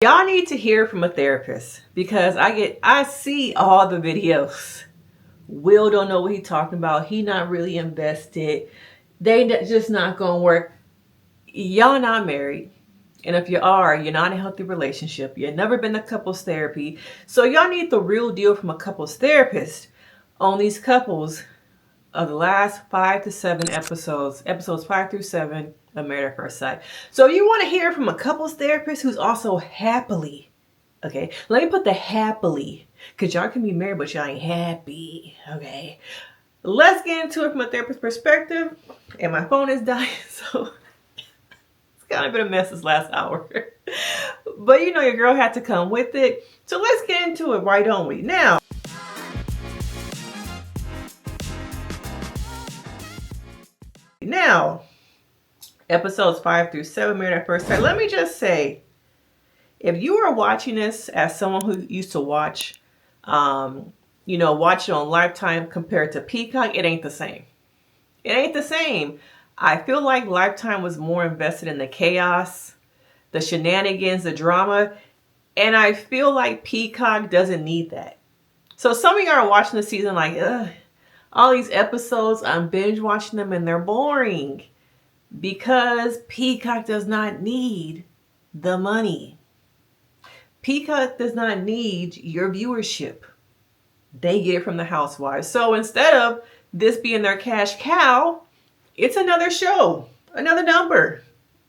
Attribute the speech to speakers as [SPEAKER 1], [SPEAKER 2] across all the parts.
[SPEAKER 1] Y'all need to hear from a therapist because I see all the videos. Will don't know what he talking about. He not really invested. They just not gonna work. Y'all not married. And if you are, you're not in a healthy relationship. You've never been to couples therapy. So y'all need the real deal from a couples therapist on these couples of the last 5 to 7 episodes 5 through 7 of Married at First Sight. So you want to hear from a couples therapist who's also happily, okay, let me put the happily, because y'all can be married but y'all ain't happy, okay. Let's get into it from a therapist perspective. And my phone is dying, so it's kind of been a mess this last hour. But you know your girl had to come with it. So let's get into it, why don't we? Now, episodes 5 through 7, Married at First Sight. Let me just say, if you are watching this as someone who used to watch, watch it on Lifetime compared to Peacock, it ain't the same. It ain't the same. I feel like Lifetime was more invested in the chaos, the shenanigans, the drama, and I feel like Peacock doesn't need that. So some of you are watching the season like, ugh, all these episodes, I'm binge watching them and they're boring. Because Peacock does not need the money. Peacock does not need your viewership. They get it from the housewives. So instead of this being their cash cow, it's another show, another number.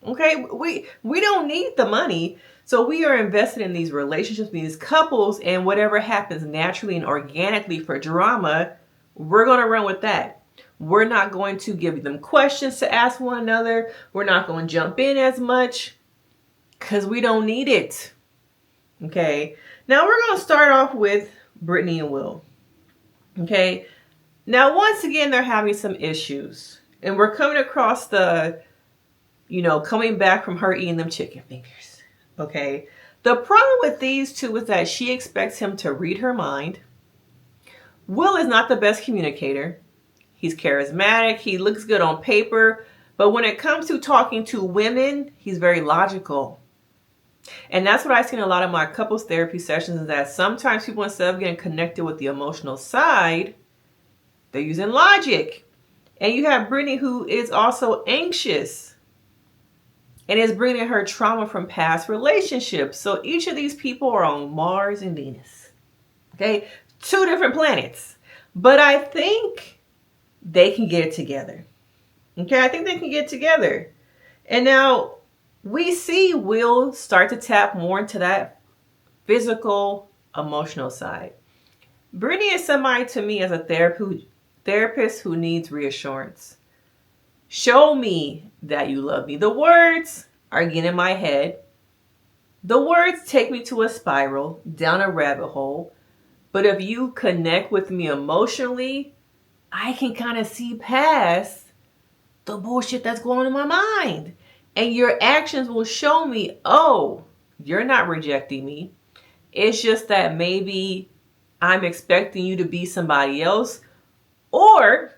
[SPEAKER 1] Okay, we don't need the money. So we are invested in these relationships, these couples, and whatever happens naturally and organically for drama, we're going to run with that. We're not going to give them questions to ask one another. We're not going to jump in as much because we don't need it. Okay. Now we're going to start off with Brittany and Will. Okay. Now, once again, they're having some issues. And we're coming across coming back from her eating them chicken fingers. Okay. The problem with these two is that she expects him to read her mind. Will is not the best communicator. He's charismatic. He looks good on paper. But when it comes to talking to women, he's very logical. And that's what I've seen in a lot of my couples therapy sessions, is that sometimes people, instead of getting connected with the emotional side, they're using logic. And you have Brittany, who is also anxious and is bringing her trauma from past relationships. So each of these people are on Mars and Venus. Okay? 2 different planets. But I think they can get it together. Okay, I think they can get together. And now we see Will start to tap more into that physical, emotional side. Brittany is somebody to me as a therapist who needs reassurance. Show me that you love me. The words are getting in my head. The words take me to a spiral, down a rabbit hole. But if you connect with me emotionally, I can kind of see past the bullshit that's going on in my mind. And your actions will show me, oh, you're not rejecting me. It's just that maybe I'm expecting you to be somebody else. Or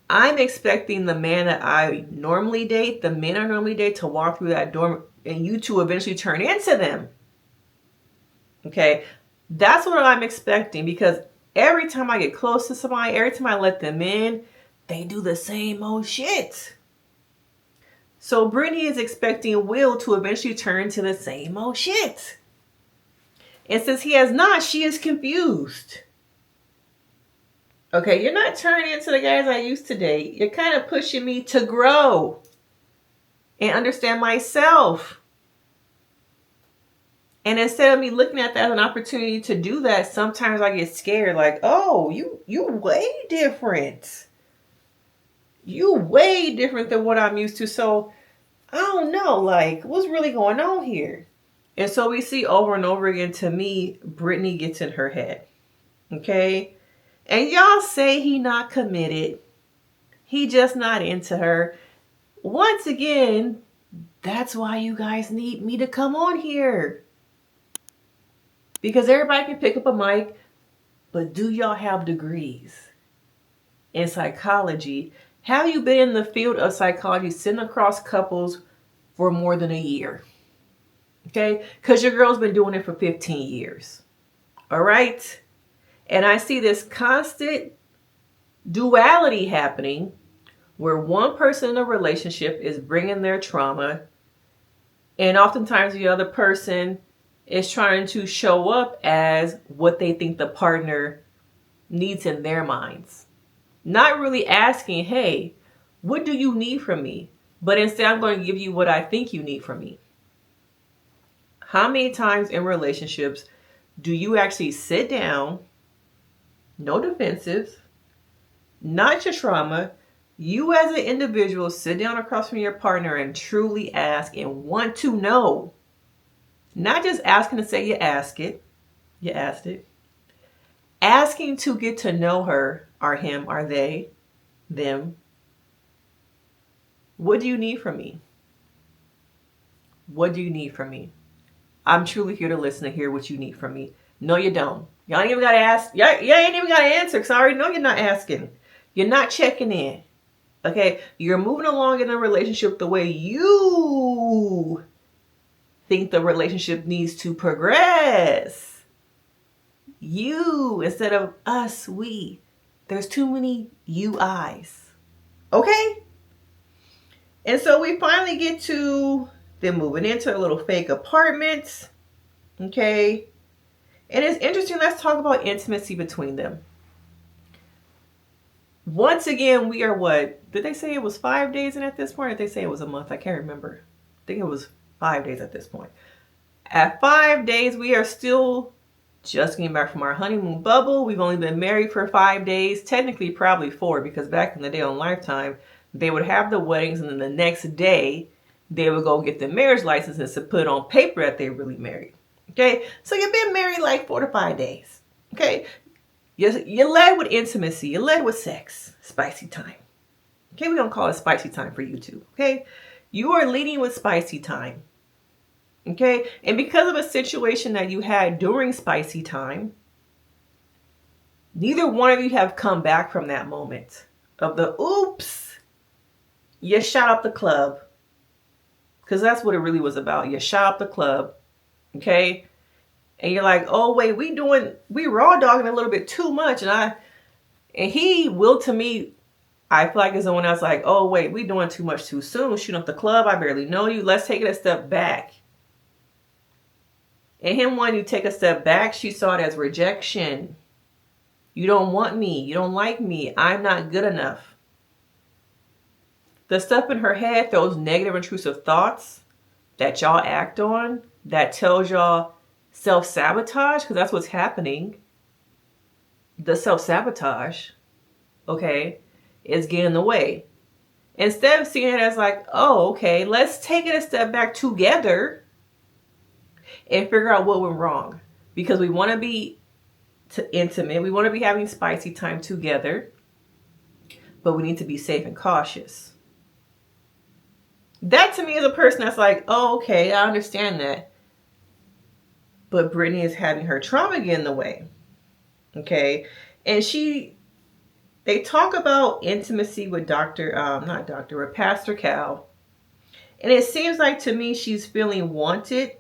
[SPEAKER 1] I'm expecting the man that I normally date, the men I normally date, to walk through that door and you to eventually turn into them. Okay? That's what I'm expecting, because every time I get close to somebody, every time I let them in, they do the same old shit. So Brittany is expecting Will to eventually turn to the same old shit. And since he has not, she is confused. Okay, you're not turning into the guys I used to date. You're kind of pushing me to grow and understand myself. And instead of me looking at that as an opportunity to do that, sometimes I get scared, like, oh, you way different. You way different than what I'm used to. So I don't know, like, what's really going on here? And so we see over and over again, to me, Brittany gets in her head. Okay? And y'all say he not committed. He just not into her. Once again, that's why you guys need me to come on here. Because everybody can pick up a mic, but do y'all have degrees in psychology? Have you been in the field of psychology sitting across couples for more than a year? Okay? Because your girl's been doing it for 15 years. All right? And I see this constant duality happening where one person in a relationship is bringing their trauma, and oftentimes the other person is trying to show up as what they think the partner needs in their minds. Not really asking, hey, what do you need from me? But instead, I'm going to give you what I think you need from me. How many times in relationships do you actually sit down, no defensives, not your trauma, you as an individual sit down across from your partner and truly ask and want to know? Not just asking to say you asked it. Asking to get to know her, or him, or they, them. What do you need from me? What do you need from me? I'm truly here to listen and hear what you need from me. No, you don't. Y'all ain't even got to ask. Y'all ain't even got to answer because I already know you're not asking. You're not checking in. Okay? You're moving along in a relationship the way you think the relationship needs to progress. You instead of us, we. There's too many you eyes. Okay? And so we finally get to them moving into a little fake apartment. Okay? And it's interesting. Let's talk about intimacy between them. Once again, we are what? Did they say it was 5 days in at this point? Or did they say it was a month? I can't remember. I think it was 5 days at this point. At 5 days, we are still just getting back from our honeymoon bubble. We've only been married for 5 days. Technically, probably 4, because back in the day on Lifetime, they would have the weddings, and then the next day, they would go get the marriage licenses to put on paper that they really married. Okay? So you've been married like 4 to 5 days. Okay? You led with intimacy. You led with sex. Spicy time. Okay? We're going to call it spicy time for you two. Okay? You are leading with spicy time. Okay? And because of a situation that you had during spicy time, neither one of you have come back from that moment of the oops. You shot up the club. Because that's what it really was about. You shot up the club. Okay? And you're like, oh wait, we raw dogging a little bit too much. And he will, to me, I feel like it's the one that's like, oh wait, we doing too much too soon. Shooting up the club. I barely know you. Let's take it a step back. And him wanting to take a step back, she saw it as rejection. You don't want me. You don't like me. I'm not good enough. The stuff in her head, those negative intrusive thoughts that y'all act on, that tells y'all self-sabotage, because that's what's happening. The self-sabotage, okay, is getting in the way. Instead of seeing it as like, oh, okay, let's take it a step back together and figure out what went wrong. Because we want to be intimate. We want to be having spicy time together. But we need to be safe and cautious. That to me is a person that's like, oh, okay, I understand that. But Brittany is having her trauma get in the way. Okay? And they talk about intimacy with Pastor Cal. And it seems like to me she's feeling wanted.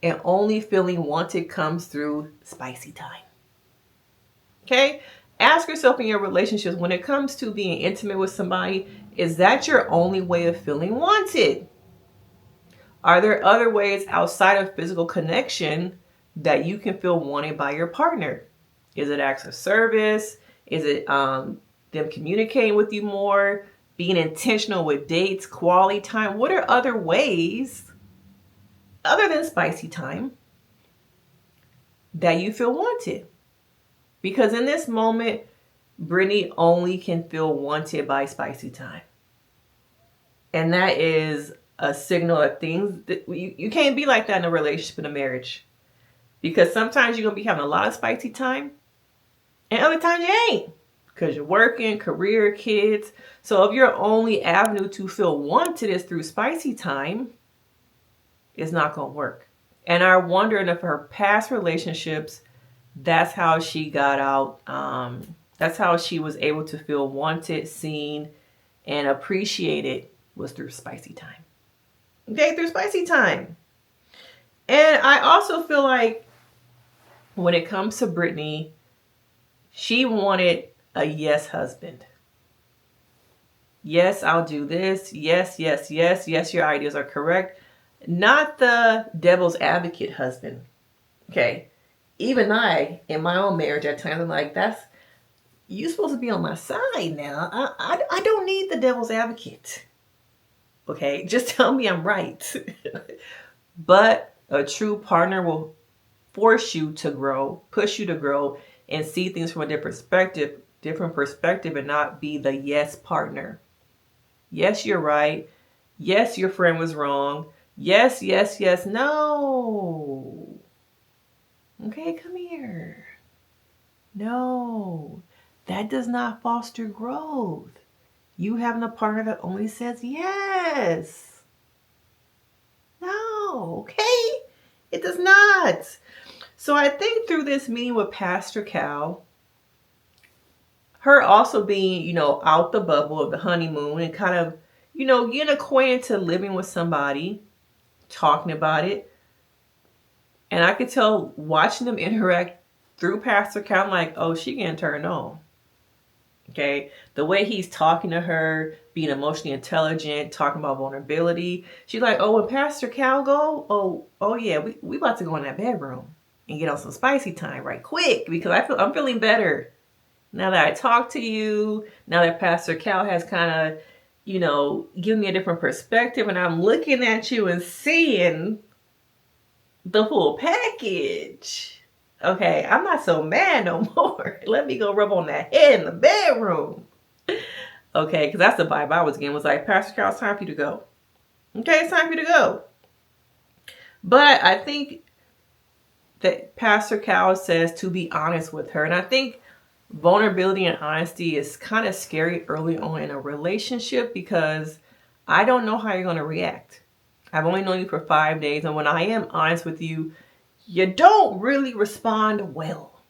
[SPEAKER 1] And only feeling wanted comes through spicy time. Okay? Ask yourself in your relationships, when it comes to being intimate with somebody, is that your only way of feeling wanted? Are there other ways outside of physical connection that you can feel wanted by your partner? Is it acts of service? Is it them communicating with you more? Being intentional with dates, quality time? What are other ways other than spicy time that you feel wanted? Because in this moment, Brittany only can feel wanted by spicy time. And that is a signal of things that you can't be like that in a relationship, in a marriage. Because sometimes you're going to be having a lot of spicy time. And other times you ain't. Because you're working, career, kids. So if your only avenue to feel wanted is through spicy time, it's not going to work. And I'm wondering if her past relationships, that's how she got out. That's how she was able to feel wanted, seen, and appreciated, was through spicy time. Okay, through spicy time. And I also feel like when it comes to Brittany, she wanted a yes husband. Yes, I'll do this. Yes, yes, yes. Yes, your ideas are correct. Not the devil's advocate husband. Okay. Even I, in my own marriage, at times, I'm like, you're supposed to be on my side now. I don't need the devil's advocate. Okay. Just tell me I'm right. But a true partner will force you to grow, push you to grow, and see things from a different perspective, and not be the yes partner. Yes, you're right. Yes, your friend was wrong. Yes, yes, yes. No. Okay, come here. No. That does not foster growth. You having a partner that only says yes. No, okay? It does not. So I think through this meeting with Pastor Cal, her also being, out the bubble of the honeymoon and kind of, getting acquainted to living with somebody, talking about it. And I could tell watching them interact through Pastor Cal, I'm like, oh, she getting turned on. Okay. The way he's talking to her, being emotionally intelligent, talking about vulnerability. She's like, oh, when Pastor Cal go, oh yeah, we about to go in that bedroom and get on some spicy time right quick, because I'm feeling better. Now that I talked to you, now that Pastor Cal has kind of, given me a different perspective, and I'm looking at you and seeing the full package. Okay, I'm not so mad no more. Let me go rub on that head in the bedroom. Okay, because that's the vibe I was getting. Was like, Pastor Cal, it's time for you to go. Okay, it's time for you to go. But I think that Pastor Cal says to be honest with her. And I think vulnerability and honesty is kind of scary early on in a relationship, because I don't know how you're going to react. I've only known you for 5 days, and when I am honest with you, you don't really respond well.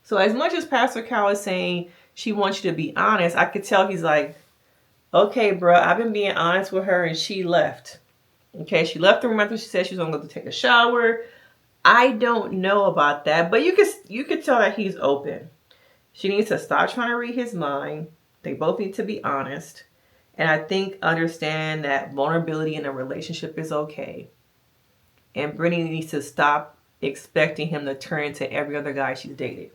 [SPEAKER 1] So as much as Pastor Cal is saying she wants you to be honest, I could tell he's like, okay, bro, I've been being honest with her, and she left. Okay, she left the room after she said she was going to go to take a shower. I don't know about that, but you could tell that he's open. She needs to stop trying to read his mind. They both need to be honest. And I think understand that vulnerability in a relationship is okay. And Brittany needs to stop expecting him to turn into every other guy she's dated.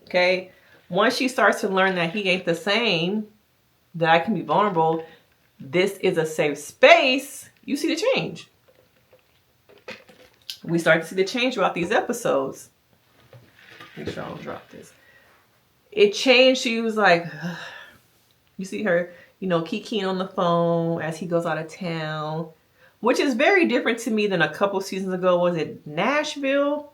[SPEAKER 1] Okay? Once she starts to learn that he ain't the same, that I can be vulnerable, this is a safe space, you see the change. We start to see the change throughout these episodes. Make sure I don't drop this. It changed. She was like, ugh. You see her, kikiing on the phone as he goes out of town, which is very different to me than a couple seasons ago. Was it Nashville?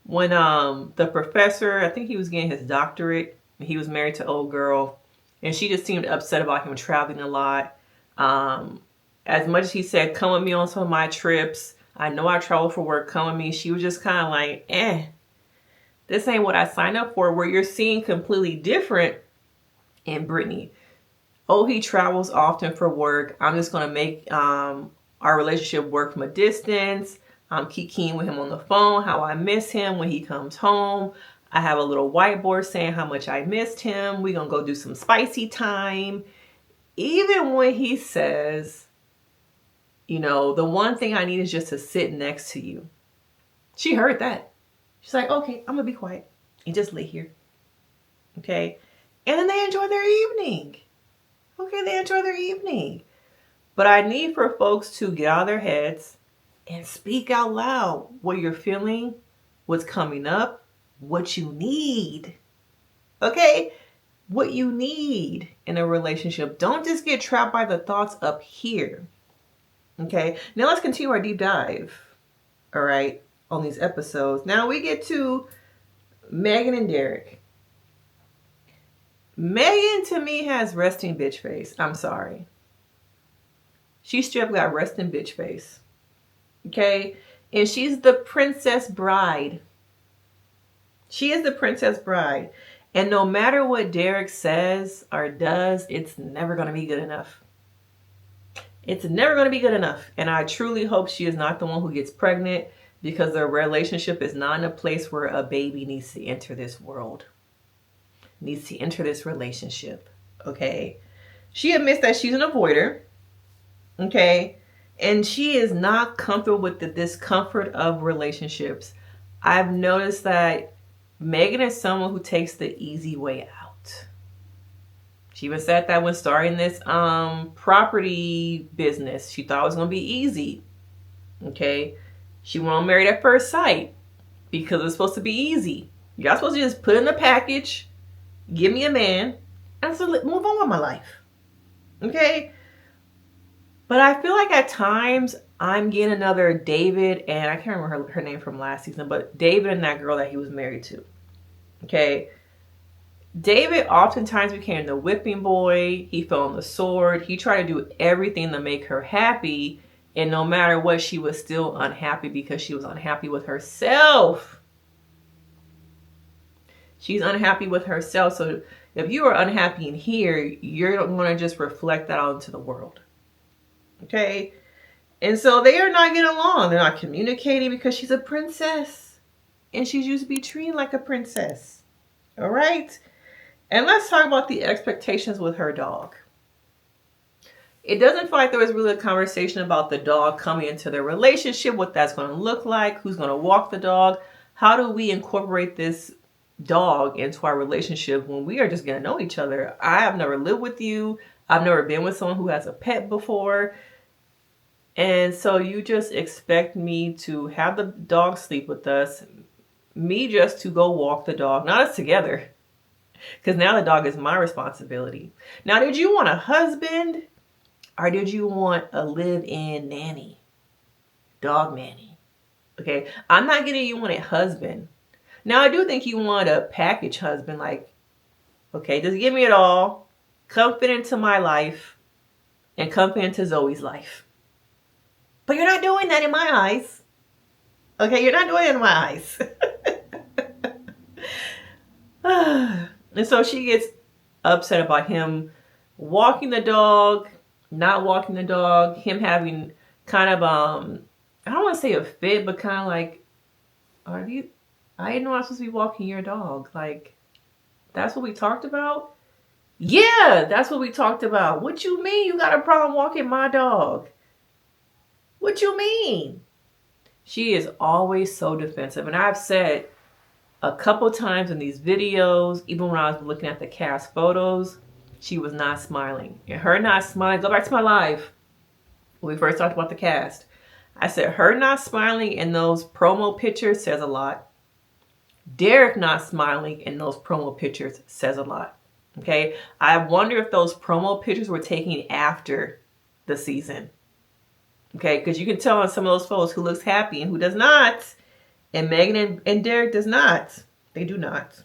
[SPEAKER 1] When the professor, I think he was getting his doctorate, and he was married to an old girl, and she just seemed upset about him traveling a lot. As much as he said, come with me on some of my trips, I know I travel for work, come with me, she was just kind of like, this ain't what I signed up for. Where you're seeing completely different in Brittany. Oh, he travels often for work. I'm just going to make our relationship work from a distance. I'm kikiing with him on the phone, how I miss him when he comes home. I have a little whiteboard saying how much I missed him. We're going to go do some spicy time. Even when he says, the one thing I need is just to sit next to you. She heard that. She's like, okay, I'm going to be quiet and just lay here. Okay. And then they enjoy their evening. Okay, they enjoy their evening. But I need for folks to get out of their heads and speak out loud what you're feeling, what's coming up, what you need. Okay? What you need in a relationship. Don't just get trapped by the thoughts up here. Okay? Now let's continue our deep dive. All right? On these episodes. Now we get to Meghann and Derrick. Meghann to me has resting bitch face. I'm sorry. She straight up got resting bitch face. Okay? And she's the princess bride. She is the princess bride. And no matter what Derrick says or does, it's never going to be good enough. It's never going to be good enough. And I truly hope she is not the one who gets pregnant, because the relationship is not in a place where a baby needs to enter this world, needs to enter this relationship. Okay. She admits that she's an avoider. Okay. And she is not comfortable with the discomfort of relationships. I've noticed that Meghann is someone who takes the easy way out. She even said that when starting this property business, she thought it was going to be easy. Okay. She went on Married at First Sight because it's supposed to be easy. Y'all supposed to just put in the package, give me a man, and so move on with my life. Okay. But I feel like at times I'm getting another David, and I can't remember her name from last season, but David and that girl that he was married to. Okay. David oftentimes became the whipping boy. He fell on the sword. He tried to do everything to make her happy. And no matter what, she was still unhappy because she was unhappy with herself. She's unhappy with herself. So if you are unhappy in here, you're going to just reflect that out into the world. Okay. And so they are not getting along. They're not communicating because she's a princess. And she's used to be treated like a princess. All right. And let's talk about the expectations with her dog. It doesn't feel like there was really a conversation about the dog coming into their relationship, what that's going to look like, who's going to walk the dog. How do we incorporate this dog into our relationship when we are just getting to know each other? I have never lived with you. I've never been with someone who has a pet before. And so you just expect me to have the dog sleep with us, me just to go walk the dog, not us together. Because now the dog is my responsibility. Now, did you want a husband or did you want a live-in nanny? Dog nanny. Okay, I'm not getting you want a husband. Now, I do think you want a package husband. Like, okay, just give me it all. Come fit into my life and come fit into Zoe's life. But you're not doing that in my eyes. Okay, you're not doing it in my eyes. And so she gets upset about him walking the dog, not walking the dog, him having kind of, I don't want to say a fit, but kind of like, I didn't know I was supposed to be walking your dog. Like, that's what we talked about? Yeah, that's what we talked about. What you mean you got a problem walking my dog? What you mean? She is always so defensive. And I've said a couple times in these videos, even when I was looking at the cast photos, she was not smiling. And her not smiling, go back to my live when we first talked about the cast. I said her not smiling in those promo pictures says a lot. Derrick not smiling in those promo pictures says a lot. Okay, I wonder if those promo pictures were taken after the season. Okay, because you can tell on some of those photos who looks happy and who does not. And Meghann and Derrick does not. They do not.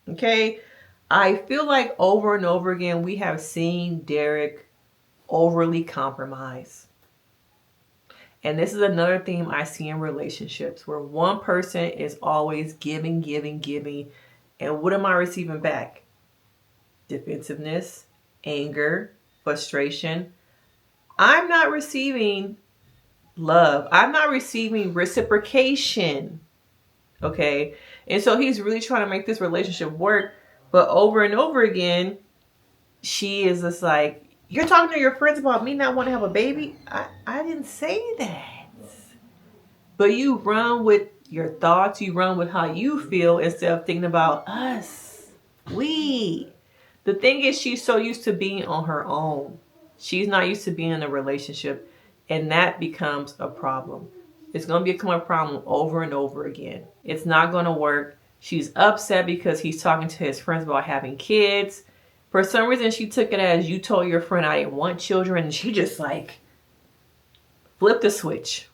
[SPEAKER 1] Okay, I feel like over and over again we have seen Derrick overly compromise. And this is another theme I see in relationships where one person is always giving, giving, giving. And what am I receiving back? Defensiveness, anger, frustration. I'm not receiving love. I'm not receiving reciprocation. Okay. And so he's really trying to make this relationship work. But over and over again, she is just like, you're talking to your friends about me not wanting to have a baby? I didn't say that. But you run with your thoughts. You run with how you feel instead of thinking about us. We. The thing is, she's so used to being on her own. She's not used to being in a relationship. And that becomes a problem. It's going to become a problem over and over again. It's not going to work. She's upset because he's talking to his friends about having kids. For some reason, she took it as you told your friend I didn't want children. And she just like flipped the switch.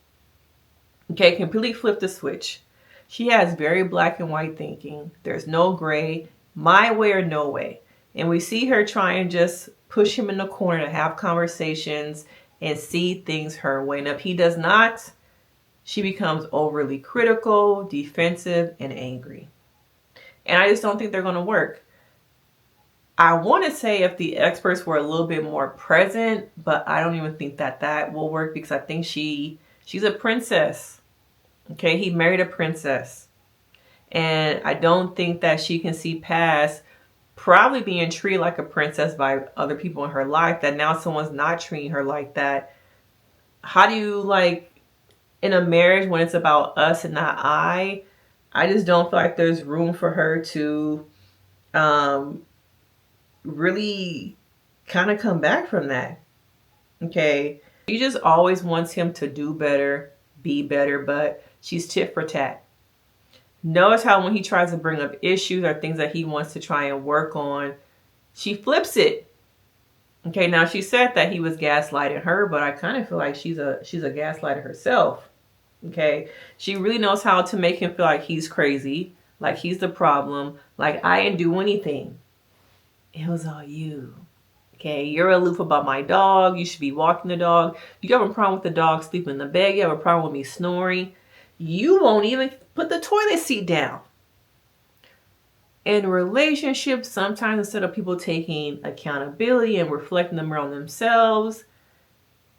[SPEAKER 1] Okay, completely flipped the switch. She has very black and white thinking. There's no gray, my way or no way. And we see her try and just push him in the corner to have conversations and see things her way. And if he does not, she becomes overly critical, defensive, and angry. And I just don't think they're going to work. I want to say if the experts were a little bit more present, but I don't even think that will work because I think she's a princess. Okay, he married a princess. And I don't think that she can see past probably being treated like a princess by other people in her life, that now someone's not treating her like that. How do you, like, in a marriage when it's about us and not I just don't feel like there's room for her to really kind of come back from that. Okay. She just always wants him to do better, be better, but she's tit for tat. Notice how when he tries to bring up issues or things that he wants to try and work on, she flips it. Okay, now she said that he was gaslighting her, but I kind of feel like she's a gaslighter herself. Okay, she really knows how to make him feel like he's crazy, like he's the problem, like I didn't do anything. It was all you. Okay, you're aloof about my dog. You should be walking the dog. You have a problem with the dog sleeping in the bed. You have a problem with me snoring. You won't even put the toilet seat down. In relationships, sometimes instead of people taking accountability and reflecting them on themselves,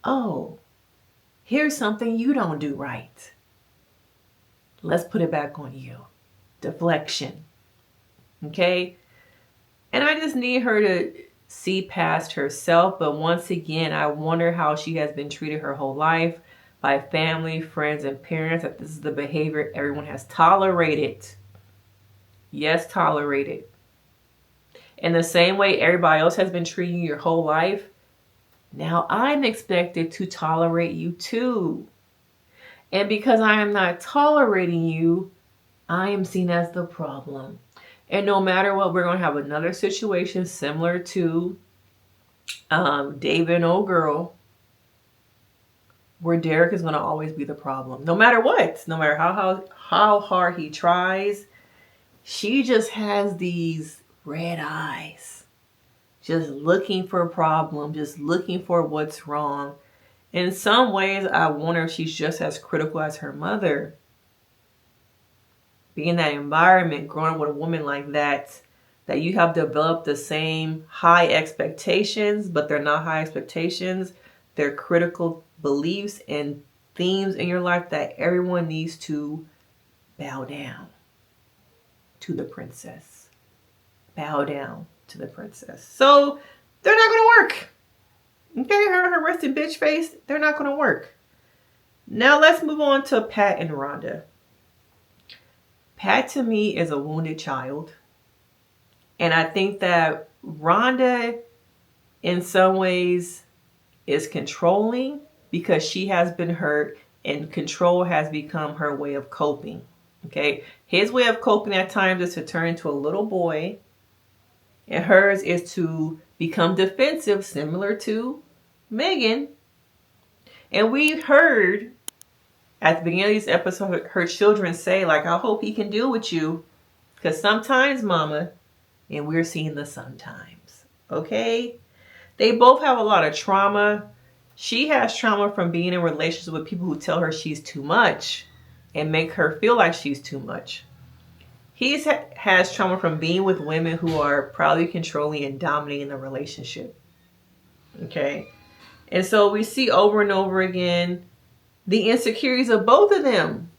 [SPEAKER 1] oh, here's something you don't do right. Let's put it back on you. Deflection. Okay? And I just need her to see past herself. But once again, I wonder how she has been treated her whole life by family, friends, and parents, that this is the behavior everyone has tolerated. Yes, tolerated. In the same way everybody else has been treating you your whole life, now I'm expected to tolerate you too. And because I am not tolerating you, I am seen as the problem. And no matter what, we're going to have another situation similar to David and old girl, where Derrick is going to always be the problem. No matter what, no matter how hard he tries, she just has these red eyes, just looking for a problem, just looking for what's wrong. In some ways, I wonder if she's just as critical as her mother. Being in that environment, growing up with a woman like that you have developed the same high expectations, but they're not high expectations. They're critical beliefs and themes in your life that everyone needs to bow down to the princess. Bow down to the princess. So they're not going to work. Okay, her rested bitch face, they're not going to work. Now let's move on to Pat and Rhonda. Pat to me is a wounded child. And I think that Rhonda in some ways is controlling because she has been hurt and control has become her way of coping. Okay, his way of coping at times is to turn into a little boy, and hers is to become defensive, similar to Meghann. And we heard at the beginning of this episode her children say, like, I hope he can deal with you, because sometimes, mama, and we're seeing the sometimes. Okay, they both have a lot of trauma. She has trauma from being in relationships with people who tell her she's too much and make her feel like she's too much. He has trauma from being with women who are probably controlling and dominating the relationship. Okay. And so we see over and over again the insecurities of both of them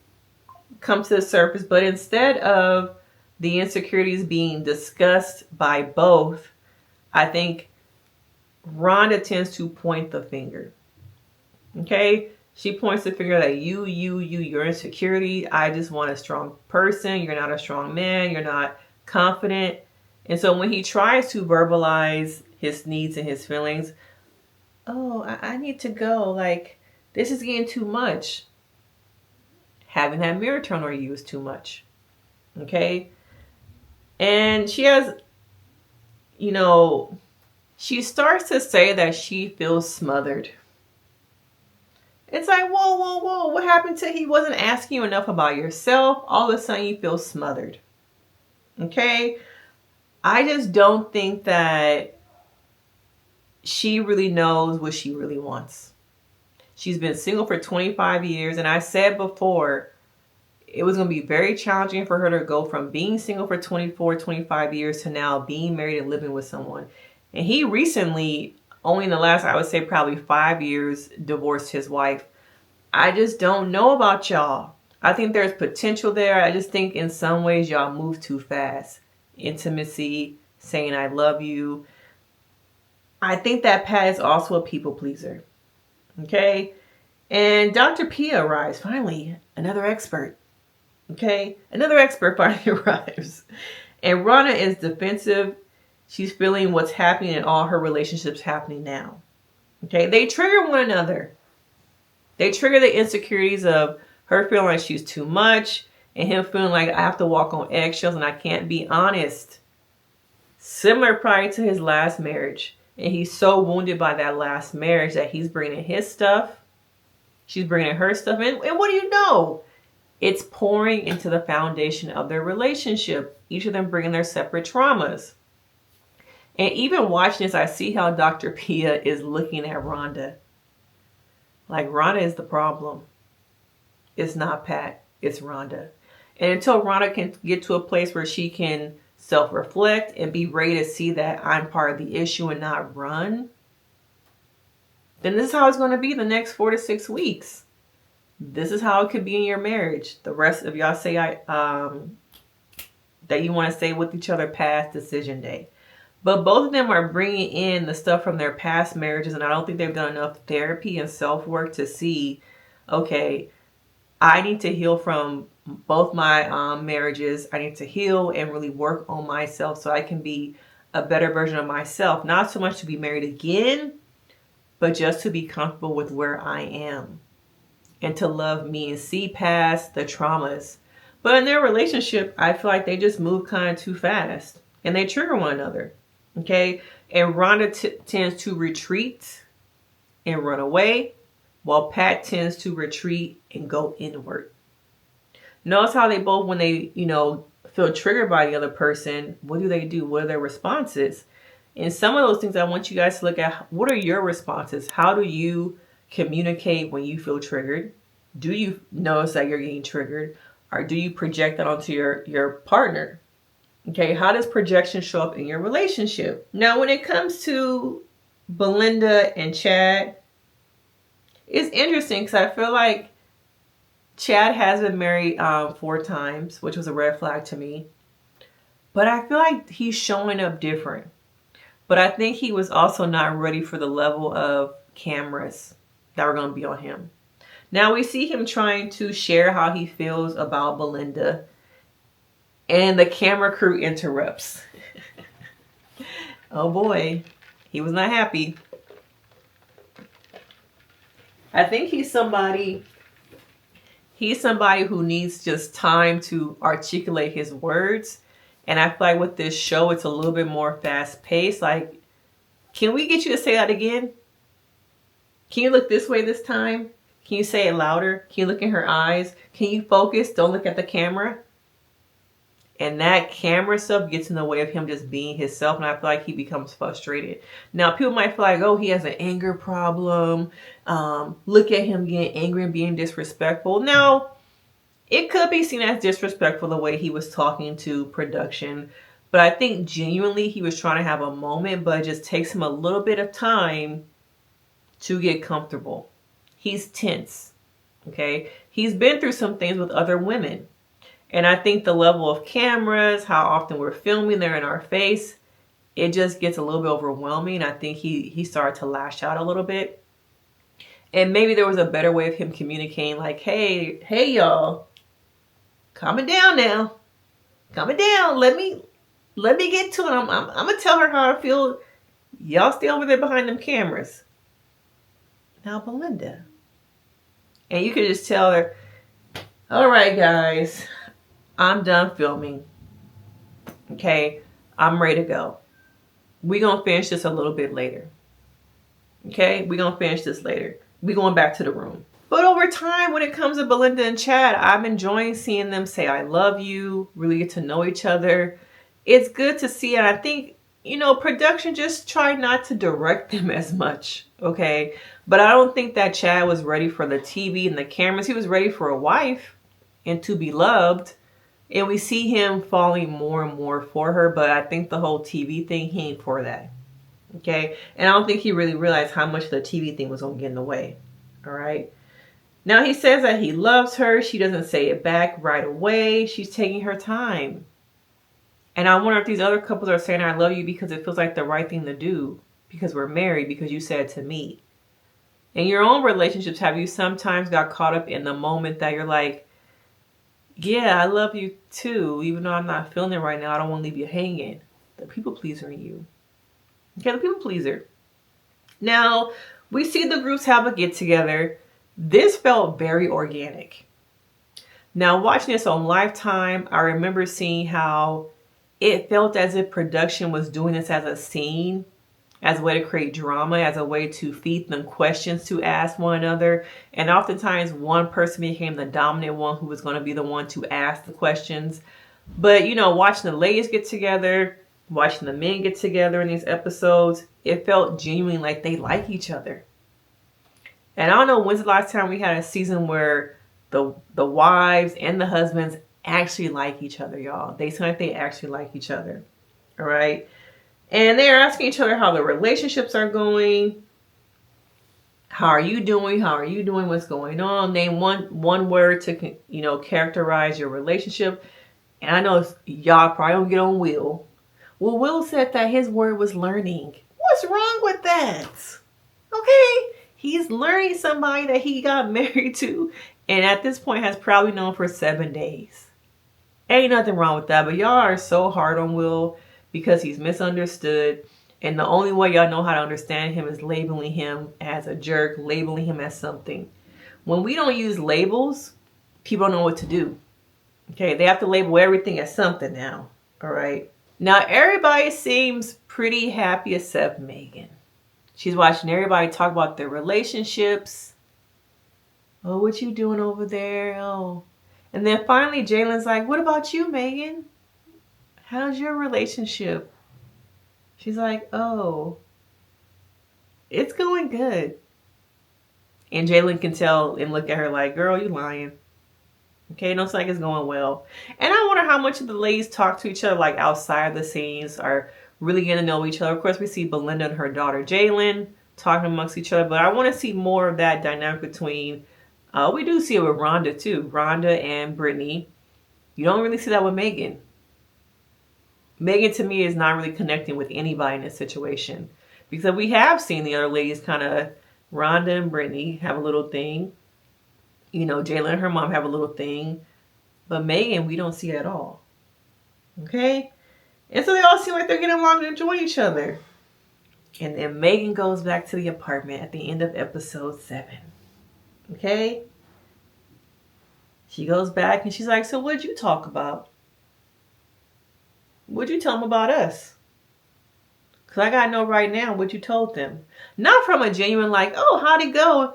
[SPEAKER 1] come to the surface. But instead of the insecurities being discussed by both, I think Rhonda tends to point the finger. Okay. She points the finger that your insecurity. I just want a strong person. You're not a strong man. You're not confident. And so when he tries to verbalize his needs and his feelings, oh, I need to go. Like, this is getting too much. Having that mirror turned on you is too much. Okay. And she has, she starts to say that she feels smothered. It's like, whoa. What happened to he wasn't asking you enough about yourself? All of a sudden you feel smothered. Okay? I just don't think that she really knows what she really wants. She's been single for 25 years. And I said before, it was going to be very challenging for her to go from being single for 25 years to now being married and living with someone. And he recently, only in the last, I would say probably 5 years, divorced his wife. I just don't know about y'all. I think there's potential there. I just think in some ways y'all move too fast. Intimacy, saying I love you. I think that Pat is also a people pleaser. Okay? And Dr. Pia arrives. Finally, another expert. Okay? Another expert finally arrives. And Rhonda is defensive. She's feeling what's happening in all her relationships happening now. Okay? They trigger one another. They trigger the insecurities of her feeling like she's too much and him feeling like I have to walk on eggshells and I can't be honest. Similar probably to his last marriage. And he's so wounded by that last marriage that he's bringing his stuff. She's bringing her stuff in. And what do you know? It's pouring into the foundation of their relationship. Each of them bringing their separate traumas. And even watching this, I see how Dr. Pia is looking at Rhonda. Like, Rhonda is the problem. It's not Pat. It's Rhonda. And until Rhonda can get to a place where she can self-reflect and be ready to see that I'm part of the issue and not run, then this is how it's going to be the next 4 to 6 weeks. This is how it could be in your marriage. The rest of y'all say that you want to stay with each other past decision day. But both of them are bringing in the stuff from their past marriages, and I don't think they've done enough therapy and self-work to see, okay, I need to heal from both my marriages. I need to heal and really work on myself so I can be a better version of myself. Not so much to be married again, but just to be comfortable with where I am and to love me and see past the traumas. But in their relationship, I feel like they just move kind of too fast and they trigger one another. Okay. And Rhonda tends to retreat and run away, while Pat tends to retreat and go inward. Notice how they both, when they, feel triggered by the other person, what do? What are their responses? And some of those things I want you guys to look at. What are your responses? How do you communicate when you feel triggered? Do you notice that you're getting triggered? Or do you project that onto your partner? Okay, how does projection show up in your relationship? Now, when it comes to Belynda and Chad, it's interesting because I feel like Chad has been married 4 times, which was a red flag to me. But I feel like he's showing up different. But I think he was also not ready for the level of cameras that were going to be on him. Now we see him trying to share how he feels about Belynda, and the camera crew interrupts. Oh boy, he was not happy. I think he's somebody who needs just time to articulate his words. And I feel like with this show, it's a little bit more fast paced. Like, can we get you to say that again? Can you look this way this time? Can you say it louder? Can you look in her eyes? Can you focus? Don't look at the camera. And that camera stuff gets in the way of him just being himself. And I feel like he becomes frustrated. Now, people might feel like, oh, he has an anger problem. Look at him getting angry and being disrespectful. Now, it could be seen as disrespectful the way he was talking to production. But I think genuinely he was trying to have a moment. But it just takes him a little bit of time to get comfortable. He's tense. Okay? He's been through some things with other women. And I think the level of cameras, how often we're filming, they're in our face, it just gets a little bit overwhelming. I think he started to lash out a little bit. And maybe there was a better way of him communicating, like, hey y'all, calm it down now. Calm it down. Let me get to it. I'm gonna tell her how I feel. Y'all stay over there behind them cameras. Now, Belynda. And you could just tell her, all right, guys, I'm done filming. Okay, I'm ready to go. We're going to finish this a little bit later. Okay, we're going to finish this later. We're going back to the room. But over time, when it comes to Belynda and Chad, I'm enjoying seeing them say, I love you, really get to know each other. It's good to see. And I think, production just tried not to direct them as much. Okay, but I don't think that Chad was ready for the TV and the cameras. He was ready for a wife and to be loved. And we see him falling more and more for her. But I think the whole TV thing, he ain't for that. Okay. And I don't think he really realized how much the TV thing was going to get in the way. All right. Now he says that he loves her. She doesn't say it back right away. She's taking her time. And I wonder if these other couples are saying I love you because it feels like the right thing to do. Because we're married, because you said to me. In your own relationships, have you sometimes got caught up in the moment that you're like, yeah, I love you too, even though I'm not feeling it right now. I don't want to leave you hanging. The people pleaser in you. Okay, the people pleaser. Now, we see the groups have a get together. This felt very organic. Now, watching this on Lifetime, I remember seeing how it felt as if production was doing this as a scene, as a way to create drama, as a way to feed them questions to ask one another. And oftentimes one person became the dominant one who was going to be the one to ask the questions. But, you know, watching the ladies get together, watching the men get together in these episodes, it felt genuinely like they like each other. And I don't know when's the last time we had a season where the wives and the husbands actually like each other, y'all. They seem like they actually like each other. All right. And they're asking each other how the relationships are going. How are you doing? How are you doing? What's going on? Name one word to, you know, characterize your relationship. And I know y'all probably don't get on Will. Well, Will said that his word was learning. What's wrong with that? Okay. He's learning somebody that he got married to. And at this point has probably known for 7 days. Ain't nothing wrong with that. But y'all are so hard on Will because he's misunderstood. And the only way y'all know how to understand him is labeling him as a jerk, labeling him as something. When we don't use labels, people don't know what to do. Okay, they have to label everything as something now. All right. Now, everybody seems pretty happy except Meghann. She's watching everybody talk about their relationships. Oh, what you doing over there? Oh. And then finally, Jalen's like, what about you, Meghann? How's your relationship? She's like, oh, it's going good. And Jalen can tell and look at her like, girl, you lying. Okay, it looks like it's going well. And I wonder how much of the ladies talk to each other like outside the scenes, are really getting to know each other. Of course, we see Belynda and her daughter Jalen talking amongst each other, but I want to see more of that dynamic between, we do see it with Rhonda too. Rhonda and Brittany. You don't really see that with Meghann. Meghann to me is not really connecting with anybody in this situation. Because we have seen the other ladies kind of, Rhonda and Brittany have a little thing. You know, Jalen and her mom have a little thing. But Meghann, we don't see at all. Okay? And so they all seem like they're getting along and enjoying each other. And then Meghann goes back to the apartment at the end of episode 7. Okay? She goes back and she's like, so what'd you talk about? What'd you tell them about us? Because I got to know right now what you told them. Not from a genuine like, oh, how'd it go?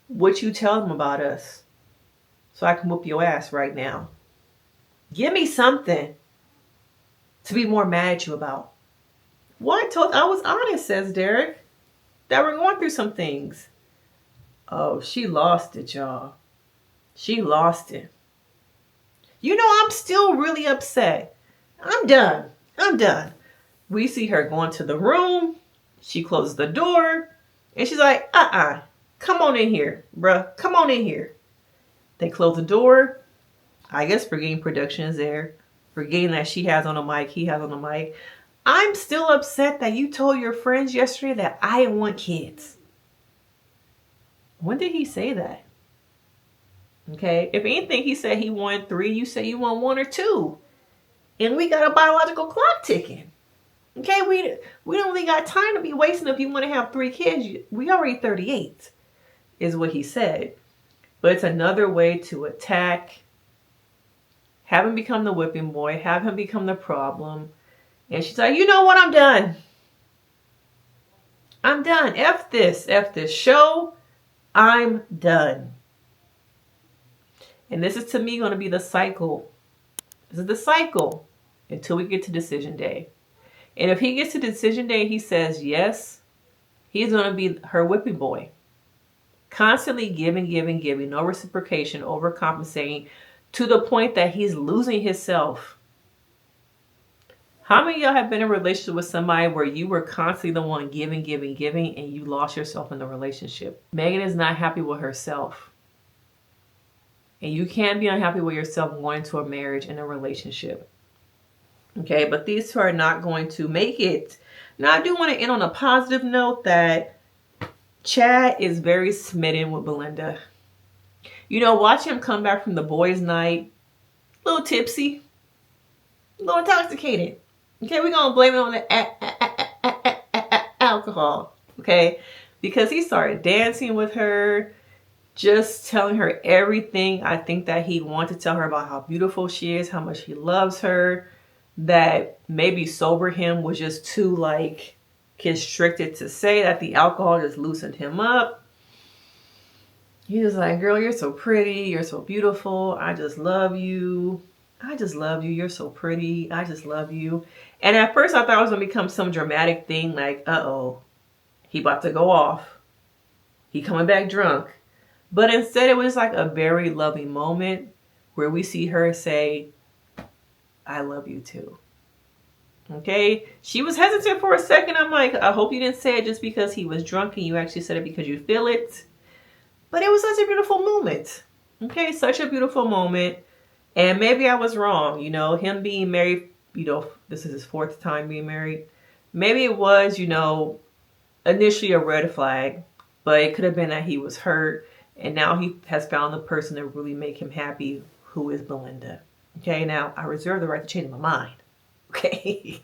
[SPEAKER 1] What you tell them about us. So I can whoop your ass right now. Give me something to be more mad at you about. Well, I was honest, says Derrick, that we're going through some things. Oh, she lost it, y'all. She lost it. You know, I'm still really upset. I'm done. We see her going to the room. She closes the door. And she's like, come on in here, bruh. Come on in here. They close the door. I guess forgetting production is there. Forgetting that she has on a mic. He has on a mic. I'm still upset that you told your friends yesterday that I didn't want kids. When did he say that? Okay. If anything, he said he wanted 3. You say you want 1 or 2. And we got a biological clock ticking. Okay, we don't really got time to be wasting if you want to have 3 kids. We already 38, is what he said. But it's another way to attack, have him become the whipping boy, have him become the problem. And she's like, you know what? I'm done. I'm done. F this show. I'm done. And this is to me going to be the cycle. This is the cycle until we get to decision day. And if he gets to decision day, he says yes, he's going to be her whipping boy. Constantly giving, no reciprocation, overcompensating to the point that he's losing himself. How many of y'all have been in a relationship with somebody where you were constantly the one giving, and you lost yourself in the relationship? Meghann is not happy with herself. And you can't be unhappy with yourself going into a marriage and a relationship. Okay, but these two are not going to make it. Now, I do want to end on a positive note that Chad is very smitten with Belynda. You know, watch him come back from the boys' night, a little tipsy, a little intoxicated. Okay, we're going to blame it on the alcohol. Okay, because he started dancing with her, just telling her everything I think that he wanted to tell her about how beautiful she is, how much he loves her, that maybe sober him was just too like constricted to say, that the alcohol just loosened him up. He was like, girl, you're so pretty, you're so beautiful, I just love you. I just love you. You're so pretty. I just love you. And at first I thought it was going to become some dramatic thing like, uh-oh, he about to go off. He coming back drunk. But instead it was like a very loving moment where we see her say, I love you too. Okay? She was hesitant for a second. I'm like, I hope you didn't say it just because he was drunk and you actually said it because you feel it. But it was such a beautiful moment. Okay? Such a beautiful moment. And maybe I was wrong. You know, him being married, you know, this is his 4th time being married. Maybe it was, you know, initially a red flag. But it could have been that he was hurt. And now he has found the person to really make him happy, who is Belynda. Okay, now I reserve the right to change my mind. Okay.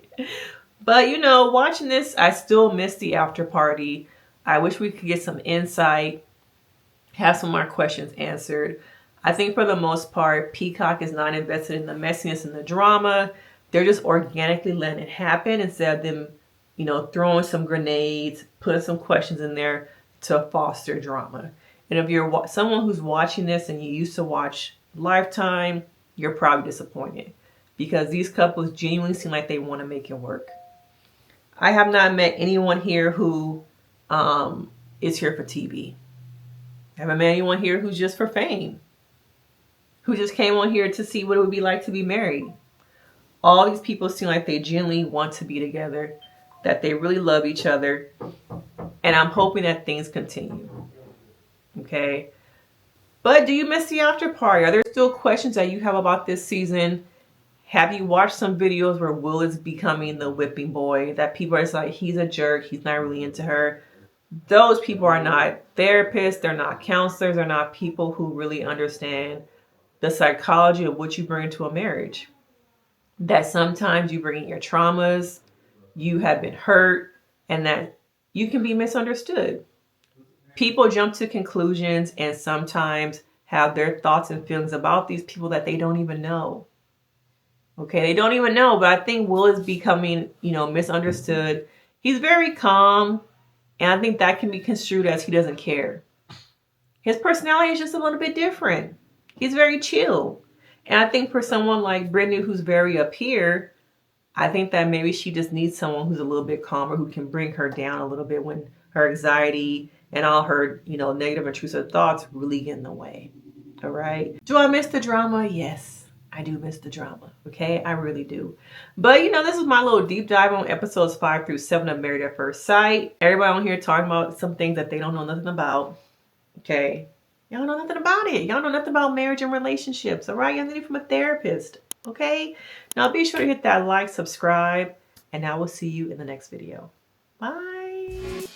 [SPEAKER 1] But, you know, watching this, I still miss the after party. I wish we could get some insight, have some more questions answered. I think for the most part, Peacock is not invested in the messiness and the drama. They're just organically letting it happen instead of them, you know, throwing some grenades, putting some questions in there to foster drama. And if you're someone who's watching this and you used to watch Lifetime, you're probably disappointed because these couples genuinely seem like they want to make it work. I have not met anyone here who is here for TV. I haven't met anyone here who's just for fame, who just came on here to see what it would be like to be married. All these people seem like they genuinely want to be together, that they really love each other, and I'm hoping that things continue. Okay. But do you miss the after party? Are there still questions that you have about this season? Have you watched some videos where Will is becoming the whipping boy? That people are just like, he's a jerk. He's not really into her. Those people are not therapists. They're not counselors. They're not people who really understand the psychology of what you bring into a marriage. That sometimes you bring in your traumas, you have been hurt, and that you can be misunderstood. People jump to conclusions and sometimes have their thoughts and feelings about these people that they don't even know. Okay, they don't even know, but I think Will is becoming, you know, misunderstood. He's very calm, and I think that can be construed as he doesn't care. His personality is just a little bit different. He's very chill. And I think for someone like Brittany, who's very up here, I think that maybe she just needs someone who's a little bit calmer, who can bring her down a little bit when her anxiety and all her, you know, negative intrusive thoughts really get in the way. All right. Do I miss the drama? Yes, I do miss the drama. Okay, I really do. But, you know, this is my little deep dive on episodes 5 through 7 of Married at First Sight. Everybody on here talking about some things that they don't know nothing about. Okay. Y'all know nothing about it. Y'all know nothing about marriage and relationships. All right. Y'all need it from a therapist. Okay. Now be sure to hit that like, subscribe, and I will see you in the next video. Bye.